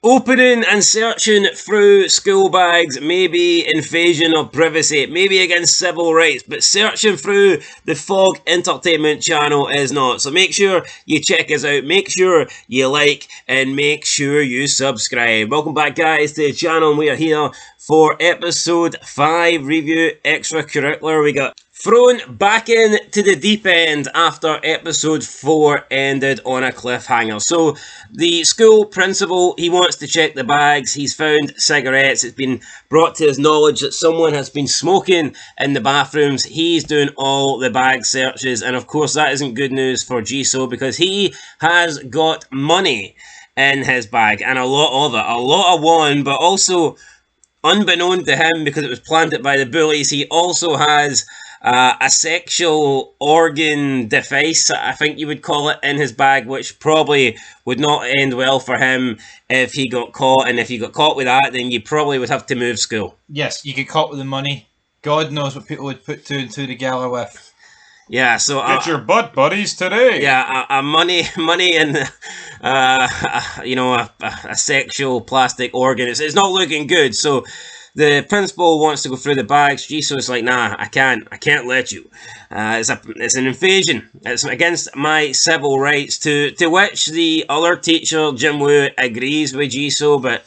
Opening and searching through school bags may be invasion of privacy, maybe against civil rights, but searching through the Fog Entertainment channel is not. So make sure you check us out, make sure you like, and make sure you subscribe. Welcome back, guys, to the channel. We are here for episode 5 review, Extracurricular. We got thrown back into the deep end after episode 4 ended on a cliffhanger. So the school principal, he wants to check the bags. He's found cigarettes. It's been brought to his knowledge that someone has been smoking in the bathrooms. He's doing all the bag searches, and of course that isn't good news for Jisoo because he has got money in his bag, and a lot of it, a lot of one, but also unbeknown to him because it was planted by the bullies, he also has a sexual organ device, I think you would call it, in his bag, which probably would not end well for him if he got caught. And if you got caught with that, then you probably would have to move school. Yes, you get caught with the money. God knows what people would put 2 and 2 together with. Yeah, so get your butt buddies today. Yeah, money, and you know, a sexual plastic organ. It's not looking good. So the principal wants to go through the bags. Jisoo's like, nah, I can't let you. It's an invasion. It's against my civil rights. To which the other teacher, Jin-woo, agrees with Jisoo, but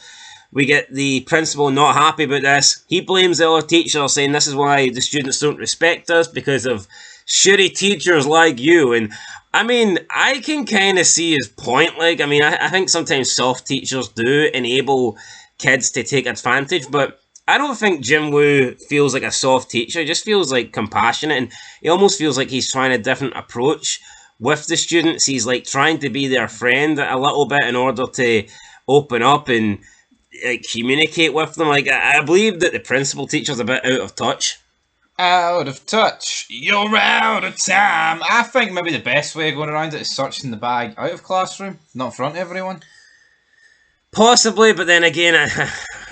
we get the principal not happy about this. He blames the other teacher, saying this is why the students don't respect us, because of shitty teachers like you. And I mean, I can kind of see his point. Like, I mean, I think sometimes soft teachers do enable kids to take advantage, but I don't think Jin-woo feels like a soft teacher. He just feels like compassionate, and he almost feels like he's trying a different approach with the students. He's like trying to be their friend a little bit in order to open up and communicate with them. Like, I believe that the principal teacher's a bit out of touch. Out of touch. You're out of time. I think maybe the best way of going around it is searching the bag out of classroom, not in front of everyone. Possibly, but then again,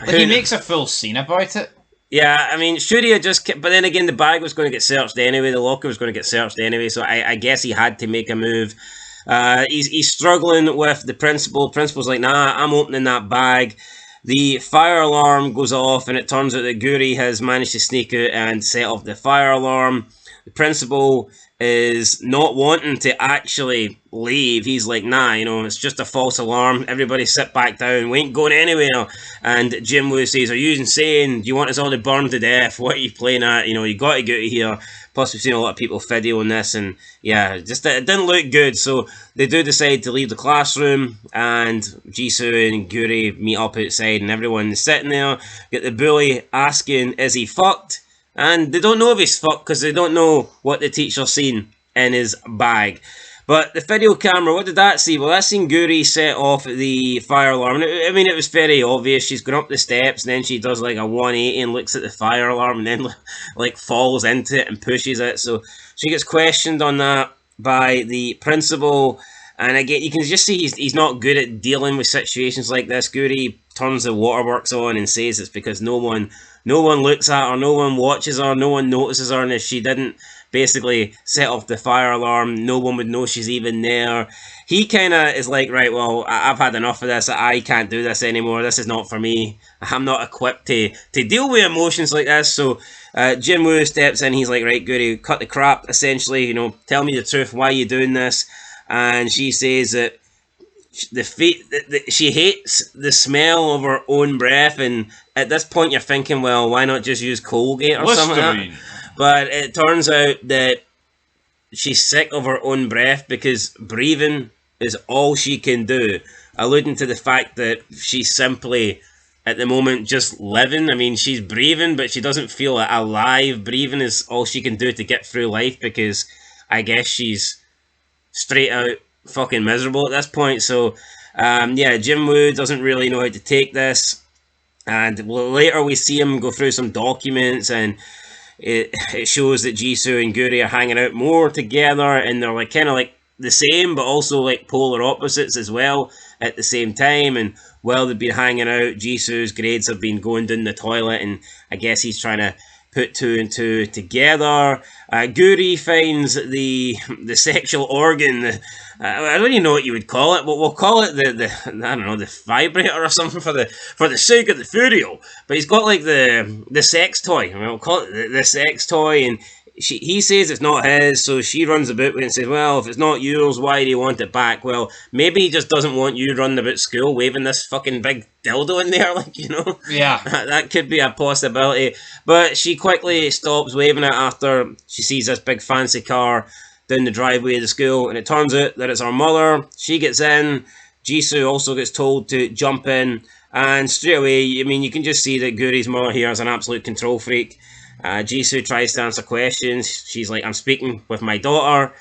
he makes a full scene about it. Yeah, I mean, should he have just kept, but then again, the bag was going to get searched anyway, the locker was going to get searched anyway, so I guess he had to make a move. He's struggling with the principal. Principal's like, nah, I'm opening that bag. The fire alarm goes off, and it turns out that Gyuri has managed to sneak out and set off the fire alarm. The principal is not wanting to actually leave. He's like, nah, you know, it's just a false alarm. Everybody sit back down. We ain't going anywhere. And Jin-woo says, are you insane? Do you want us all to burn to death? What are you playing at? You know, you got to get out of here. Plus, we've seen a lot of people videoing this, and yeah, just it didn't look good. So they do decide to leave the classroom, and Jisoo and Gyuri meet up outside, and everyone's sitting there. Get the bully asking, is he fucked? And they don't know if he's fucked because they don't know what the teacher's seen in his bag. But the video camera, what did that see? Well, that seen Gyuri set off the fire alarm. I mean, it was very obvious. She's going up the steps, and then she does like a 180 and looks at the fire alarm, and then like falls into it and pushes it. So she gets questioned on that by the principal. And again, you can just see he's not good at dealing with situations like this. Gyuri turns the waterworks on and says it's because no one looks at her, no one watches her, no one notices her, and if she didn't basically set off the fire alarm, no one would know she's even there. He kind of is like, right, well, I've had enough of this. I can't do this anymore. This is not for me. I'm not equipped to deal with emotions like this. So Jin-woo steps in. He's like, right, Gyuri, cut the crap, essentially. You know, tell me the truth. Why are you doing this? And she says that she hates the smell of her own breath, and at this point you're thinking, well, why not just use Colgate or something like that? But it turns out that she's sick of her own breath because breathing is all she can do, alluding to the fact that she's simply, at the moment, just living. I mean, she's breathing, but she doesn't feel alive. Breathing is all she can do to get through life because I guess she's straight out fucking miserable at this point. So yeah, Jin-woo doesn't really know how to take this, and later we see him go through some documents, and it shows that Jisoo and Gyuri are hanging out more together, and they're like kind of like the same but also like polar opposites as well at the same time. And while they've been hanging out, Jisoo's grades have been going down the toilet, and I guess he's trying to put two and two together. Gyuri finds the sexual organ. I don't even know what you would call it. We'll call it the I don't know, the vibrator or something for the sake of the video. But he's got like the sex toy. I mean, we'll call it the sex toy, and he says it's not his, so she runs about with it and says, well, if it's not yours, why do you want it back? Well, maybe he just doesn't want you running about school waving this fucking big dildo in there, like, you know? Yeah. That could be a possibility. But she quickly stops waving it after she sees this big fancy car down the driveway of the school, and it turns out that it's her mother. She gets in. Jisoo also gets told to jump in, and straight away, I mean, you can just see that Gyuri's mother here is an absolute control freak. Jisoo tries to answer questions. She's like, I'm speaking with my daughter.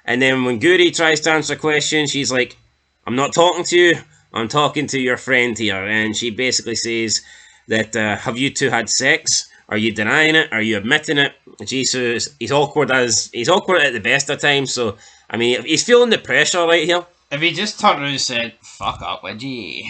And then when Gyuri tries to answer questions, she's like, I'm not talking to you. I'm talking to your friend here. And she basically says that, have you two had sex? Are you denying it? Are you admitting it? Jisoo, he's awkward at the best of times. So, I mean, he's feeling the pressure right here. If he just turned around and said, fuck up, would you?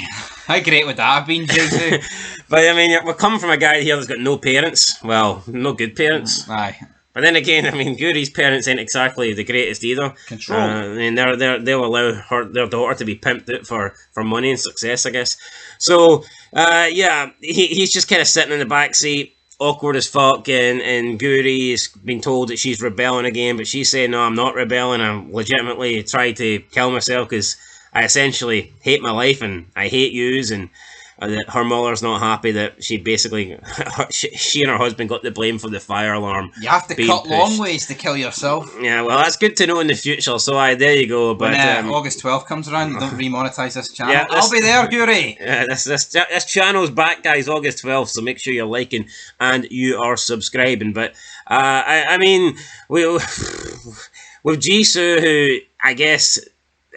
How great would that have been, Jisoo? But, I mean, we're coming from a guy here that's got no parents. Well, no good parents. Aye. But then again, I mean, Gyuri's parents ain't exactly the greatest either. Control. I mean, they'll allow their daughter to be pimped out for money and success, I guess. So, yeah, he's just kind of sitting in the back seat, awkward as fuck, and Gyuri's been told that she's rebelling again, but she's saying, no, I'm not rebelling, I'm legitimately trying to kill myself because I essentially hate my life and I hate yous, and that her mother's not happy that she basically, she and her husband got the blame for the fire alarm. You have to cut long ways to kill yourself. Yeah, well, that's good to know in the future, so there you go. But when August 12th comes around, don't remonetize this channel. Yeah, I'll be there, Gyuri! Yeah, this channel's back, guys, August 12th, so make sure you're liking and you are subscribing. But, I mean, with Jisoo, who, I guess,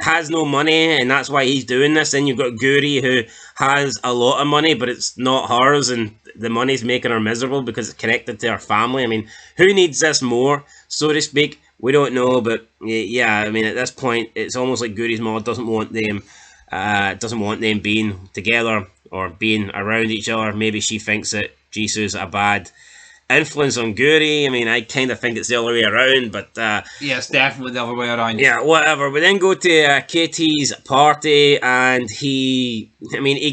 has no money, and that's why he's doing this. Then you've got Gyuri, who has a lot of money, but it's not hers, and the money's making her miserable because it's connected to her family. I mean, who needs this more, so to speak? We don't know, but yeah, I mean, at this point, it's almost like Gyuri's mom doesn't want them being together or being around each other. Maybe she thinks that Jisoo's a bad influence on Gyuri. I mean, I kind of think it's the other way around, but yeah, it's definitely the other way around. Yeah, whatever. We then go to Katie's party, and he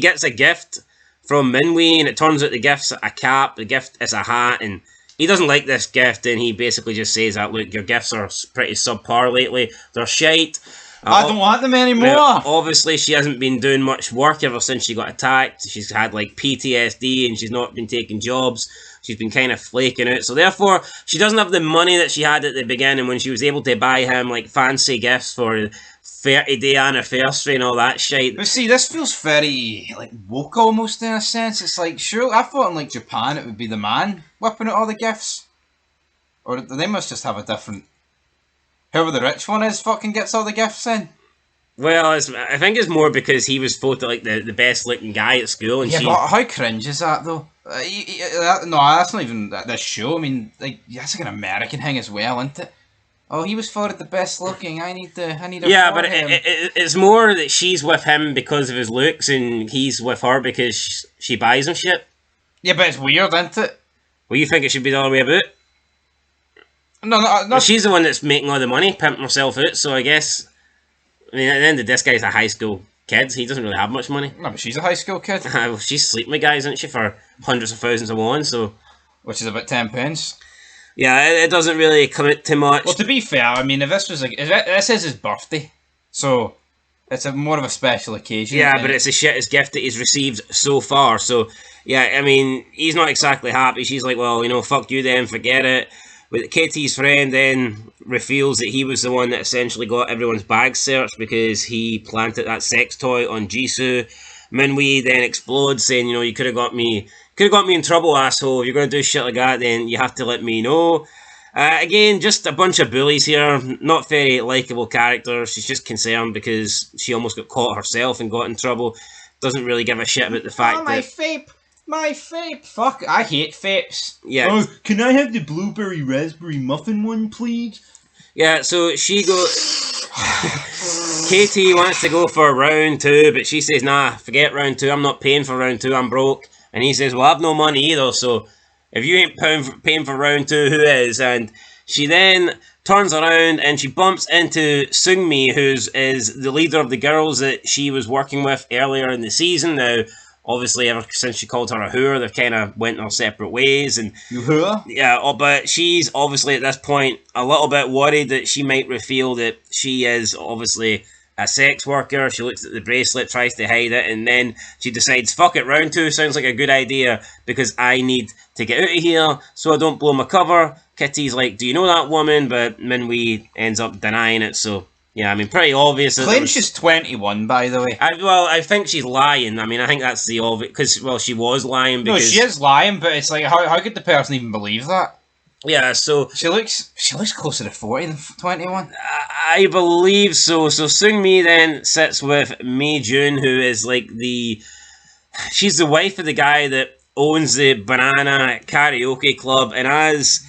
gets a gift from Minhee, and it turns out the gift's a cap, the gift is a hat, and he doesn't like this gift, and he basically just says that, look, your gifts are pretty subpar lately, they're shite. I don't want them anymore. Obviously, she hasn't been doing much work ever since she got attacked. She's had like PTSD, and she's not been taking jobs. She's been kind of flaking out. So therefore, she doesn't have the money that she had at the beginning when she was able to buy him like fancy gifts for 30-day anniversary and all that shit. But see, this feels very like woke almost in a sense. It's like, sure, I thought in like Japan it would be the man whipping out all the gifts. Or they must just have a different... Whoever the rich one is fucking gets all the gifts in. Well, I think it's more because he was voted like the best looking guy at school, and but how cringe is that though? No, that's not even this show. I mean, like that's like an American thing as well, isn't it? Oh, he was voted the best looking. I need to. Yeah, but it's more that she's with him because of his looks, and he's with her because she buys him shit. Yeah, but it's weird, isn't it? Well, you think it should be the other way about? No. Well, she's the one that's making all the money, pimping herself out. So I guess. I mean, at the end of this guy's a high school kid. He doesn't really have much money. No, but she's a high school kid. Well, she's sleeping with guys, isn't she, for hundreds of thousands of won, so... Which is about 10 pence. Yeah, it doesn't really commit too much. Well, to be fair, I mean, if this was like... This is his birthday, so it's more of a special occasion. Yeah, but it's the shittest gift that he's received so far, so... Yeah, I mean, he's not exactly happy. She's like, well, you know, fuck you then, forget it. But Katie's friend then reveals that he was the one that essentially got everyone's bag searched because he planted that sex toy on Jisoo. Minhee then explodes, saying, you know, you could have got me in trouble, asshole. If you're going to do shit like that, then you have to let me know. Again, just a bunch of bullies here. Not very likeable characters. She's just concerned because she almost got caught herself and got in trouble. Doesn't really give a shit about the fact my vape! My vape! Fuck, I hate vapes. Yeah. Oh, can I have the blueberry raspberry muffin one, please? Yeah, so she goes... Katie wants to go for round 2, but she says, nah, forget round 2. I'm not paying for round 2. I'm broke. And he says, well, I've no money either, so... If you ain't paying for round 2, who is? And she then turns around and she bumps into Seung-mi, who is the leader of the girls that she was working with earlier in the season. Now, obviously, ever since she called her a whore, they've kind of went their separate ways. And You whore? yeah, but she's obviously at this point a little bit worried that she might reveal that she is obviously a sex worker. She looks at the bracelet, tries to hide it, and then she decides, fuck it, round 2 sounds like a good idea because I need to get out of here so I don't blow my cover. Kitty's like, do you know that woman? But Minhee ends up denying it, so yeah, I mean, pretty obvious. Claims she's 21, by the way. I think she's lying. I mean, I think that's the obvious, because, well, she was lying because... No, she is lying, but it's like, how could the person even believe that? Yeah, so... She looks closer to 40 than 21. I believe so. So Seung-mi then sits with Minhee, who is like she's the wife of the guy that owns the Banana Karaoke Club, and as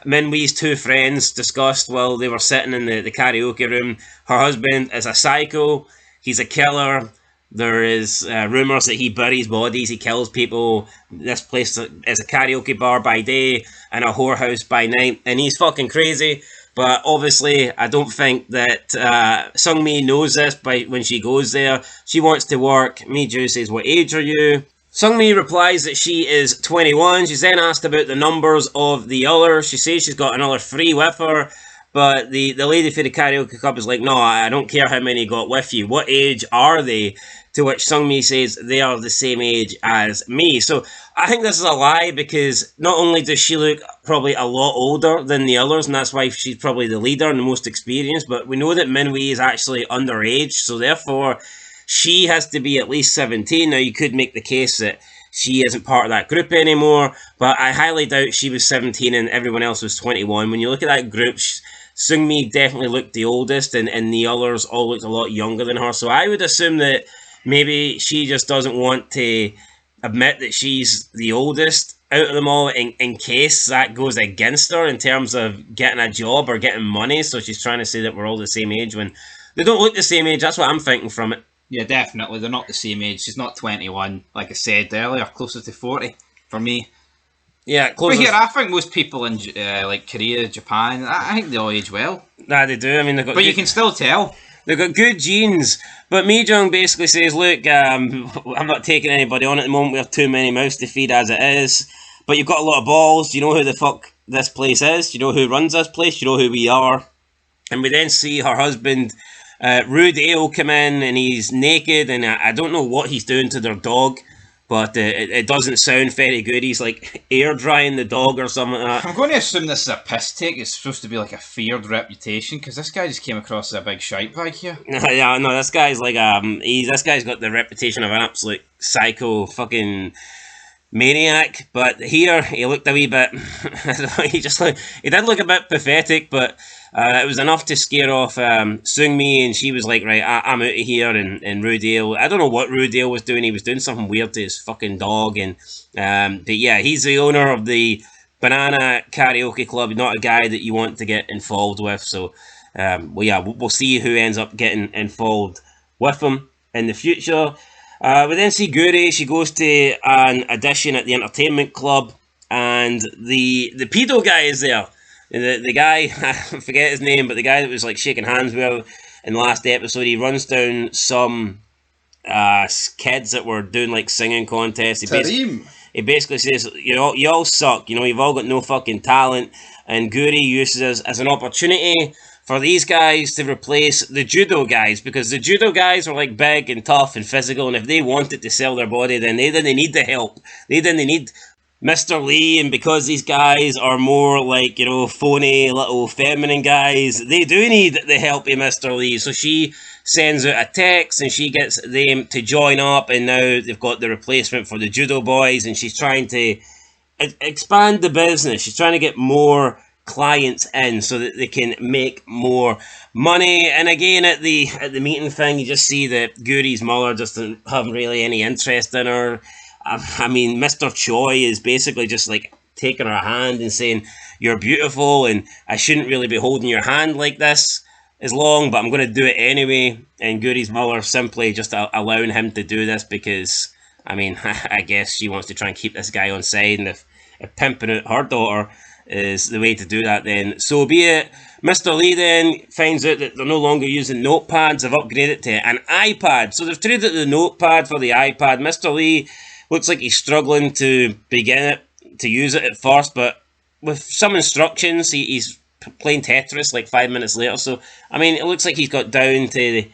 Minhee's 2 friends discussed while they were sitting in the karaoke room, her husband is a psycho, he's a killer. There is rumours that he buries bodies, he kills people. This place is a karaoke bar by day and a whorehouse by night, and he's fucking crazy. But obviously, I don't think that Seung-mi knows this when she goes there. She wants to work. Minhee says, what age are you? Seung-mi replies that she is 21. She's then asked about the numbers of the others. She says she's got another 3 with her. But the lady for the karaoke club is like, no, I don't care how many got with you. What age are they? To which Seung-mi says they are the same age as me. So I think this is a lie because not only does she look probably a lot older than the others, and that's why she's probably the leader and the most experienced, but we know that Minhee is actually underage, so therefore she has to be at least 17. Now you could make the case that she isn't part of that group anymore, but I highly doubt she was 17 and everyone else was 21. When you look at that group, Seung-mi definitely looked the oldest, and the others all looked a lot younger than her, so I would assume that maybe she just doesn't want to admit that she's the oldest out of them all in case that goes against her in terms of getting a job or getting money. So she's trying to say that we're all the same age when they don't look the same age. That's what I'm thinking from it. Yeah, definitely. They're not the same age. She's not 21, like I said earlier, closer to 40 for me. Yeah, closer. But here, I think most people in like Korea, Japan, I think they all age well. Nah, they do. I mean, but you can still tell. They've got good genes. But Minhee basically says, look, I'm not taking anybody on at the moment. We have too many mouths to feed as it is. But you've got a lot of balls. Do you know who the fuck this place is? Do you know who runs this place? Do you know who we are? And we then see her husband, Rude-Ale, come in, and he's naked. And I don't know what he's doing to their dog. But it doesn't sound very good. He's like air drying the dog or something like that. I'm going to assume this is a piss take. It's supposed to be like a feared reputation because this guy just came across as a big shite bag here. Yeah, no, this guy's like this guy's got the reputation of an absolute psycho fucking maniac. But here he looked a wee bit. he did look a bit pathetic, but. It was enough to scare off Seung-mi, and she was like, right, I'm out of here, and Rude-Ale, I don't know what Rude-Ale was doing, he was doing something weird to his fucking dog, and but yeah, he's the owner of the Banana Karaoke Club, not a guy that you want to get involved with, so we'll see who ends up getting involved with him in the future. We then see Gyuri. She goes to an audition at the entertainment club, and the pedo guy is there. The guy, I forget his name, but the guy that was like shaking hands with in the last episode, he runs down some kids that were doing like singing contests. He basically says, you all suck, you've all got no fucking talent, and Gyuri uses this as an opportunity for these guys to replace the judo guys, because the judo guys are like big and tough and physical, and if they wanted to sell their body, then they didn't need the help. They didn't need Mr. Lee, and because these guys are more like, phony little feminine guys, they do need the help of Mr. Lee. So she sends out a text and she gets them to join up, and now they've got the replacement for the judo boys, and she's trying to expand the business. She's trying to get more clients in so that they can make more money. And again, at the meeting thing, you just see that Gyuri's mother just doesn't have really any interest in her. I mean, Mr. Choi is basically just like taking her hand and saying, you're beautiful and I shouldn't really be holding your hand like this as long, but I'm going to do it anyway. And Gyuri's mother simply just allowing him to do this because, I mean, I guess she wants to try and keep this guy on side, and if if pimping out her daughter is the way to do that, then so be it. Mr. Lee then finds out that they're no longer using notepads. They've upgraded to an iPad. So they've traded the notepad for the iPad. Mr. Lee looks like he's struggling to begin it, to use it at first, but with some instructions, he's playing Tetris like 5 minutes later. So, I mean, it looks like he's got down to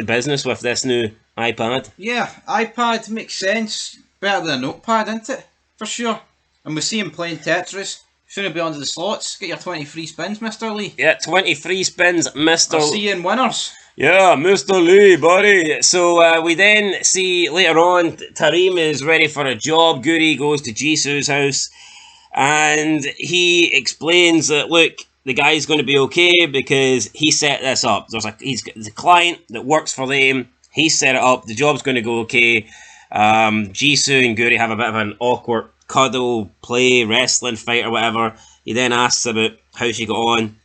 business with this new iPad. Yeah, iPad makes sense. Better than a notepad, isn't it? For sure. And we see him playing Tetris. Shouldn't be under the slots. Get your 20 free spins, Mr. Lee. Yeah, 20 free spins, Mr. I'll see you in winners. Yeah, Mr. Lee, buddy. So we then see later on, Tareem is ready for a job. Gyuri goes to Jisoo's house, and he explains that, look, the guy's going to be okay because he set this up. There's a client that works for them. He set it up. The job's going to go okay. Jisoo and Gyuri have a bit of an awkward cuddle, play, wrestling fight or whatever. He then asks about how she got on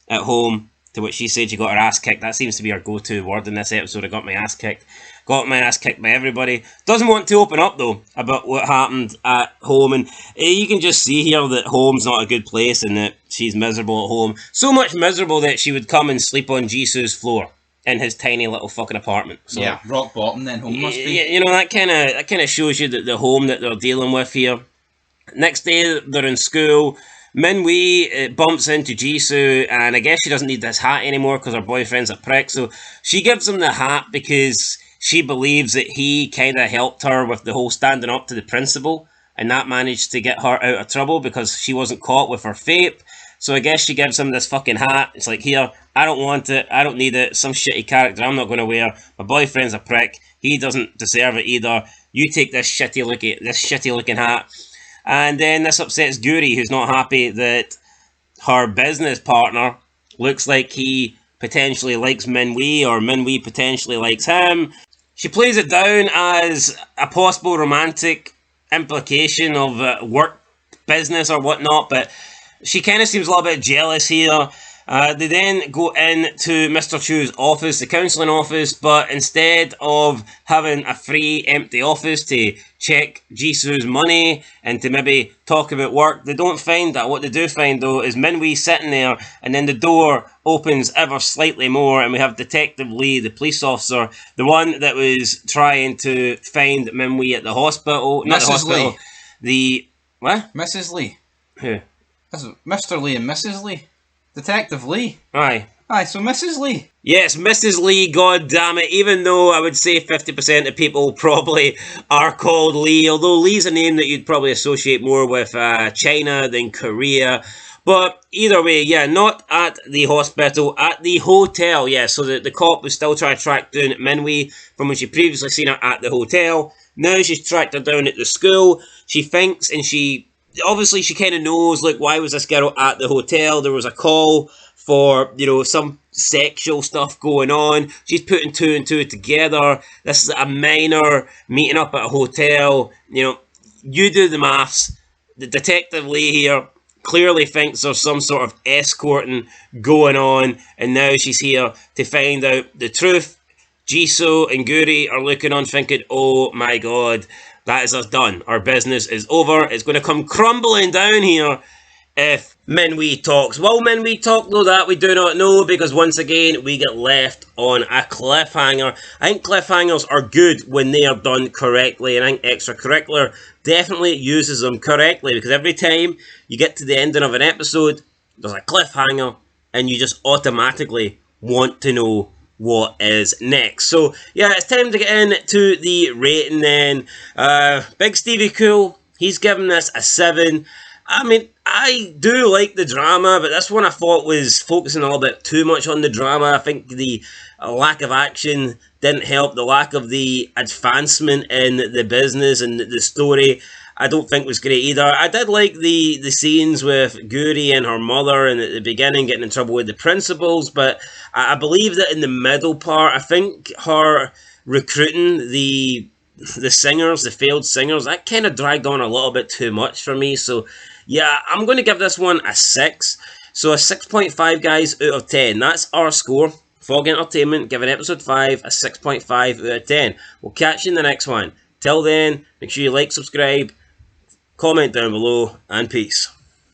at home, to which she said she got her ass kicked. That seems to be her go-to word in this episode. I got my ass kicked. Got my ass kicked by everybody. Doesn't want to open up, though, about what happened at home. And you can just see here that home's not a good place and that she's miserable at home. So much miserable that she would come and sleep on Jisoo's floor in his tiny little fucking apartment. So, yeah, rock bottom then home must be. You know, that kind of shows you that the home that they're dealing with here. Next day, they're in school. Minhee bumps into Jisoo, and I guess she doesn't need this hat anymore because her boyfriend's a prick. So she gives him the hat because she believes that he kind of helped her with the whole standing up to the principal, and that managed to get her out of trouble because she wasn't caught with her vape. So I guess she gives him this fucking hat. It's like, here, I don't want it, I don't need it, some shitty character I'm not going to wear. My boyfriend's a prick, he doesn't deserve it either. You take this shitty looking hat. And then this upsets Gyuri, who's not happy that her business partner looks like he potentially likes Minhee, or Minhee potentially likes him. She plays it down as a possible romantic implication of work business or whatnot, but she kind of seems a little bit jealous here. They then go into Mr. Chu's office, the counselling office, but instead of having a free empty office to check Jisoo's money and to maybe talk about work, they don't find that. What they do find, though, is Minhee sitting there, and then the door opens ever slightly more, and we have Detective Lee, the police officer, the one that was trying to find Minhee at the hospital. Not Mrs. the hospital. Lee. The... what? Mrs. Lee. Who? That's Mr. Lee and Mrs. Lee. Detective Lee. Aye. Aye, so Mrs. Lee. Yes, Mrs. Lee, god damn it, even though I would say 50% of people probably are called Lee, although Lee's a name that you'd probably associate more with China than Korea. But either way, yeah, not at the hospital, at the hotel, yeah, so the cop was still trying to track down Minhee from when she previously seen her at the hotel. Now she's tracked her down at the school. She thinks, and obviously she kind of knows, like, why was this girl at the hotel? There was a call for, you know, some sexual stuff going on. She's putting two and two together. This is a minor meeting up at a hotel. You know, you do the maths. The Detective Lee here clearly thinks there's some sort of escorting going on, and now she's here to find out the truth. Jisoo and Gyuri are looking on thinking, oh my god, that is us done. Our business is over. It's going to come crumbling down here if Minhee talks. Will Minhee talk, though? That we do not know, because once again, we get left on a cliffhanger. I think cliffhangers are good when they are done correctly, and I think Extracurricular definitely uses them correctly, because every time you get to the ending of an episode, there's a cliffhanger, and you just automatically want to know what is next. So yeah, it's time to get into the rating then. Big Stevie Cool, he's given this a 7. I mean, I do like the drama, but this one I thought was focusing a little bit too much on the drama. I think the lack of action didn't help. The lack of the advancement in the business and the story, I don't think was great either. I did like the scenes with Gyuri and her mother, and at the beginning getting in trouble with the principals, but I believe that in the middle part, I think her recruiting the singers, the failed singers, that kind of dragged on a little bit too much for me. So yeah, I'm going to give this one a 6. So a 6.5, guys, out of 10. That's our score. Fog Entertainment giving episode 5 a 6.5 out of 10. We'll catch you in the next one. Till then, make sure you like, subscribe, comment down below, and peace.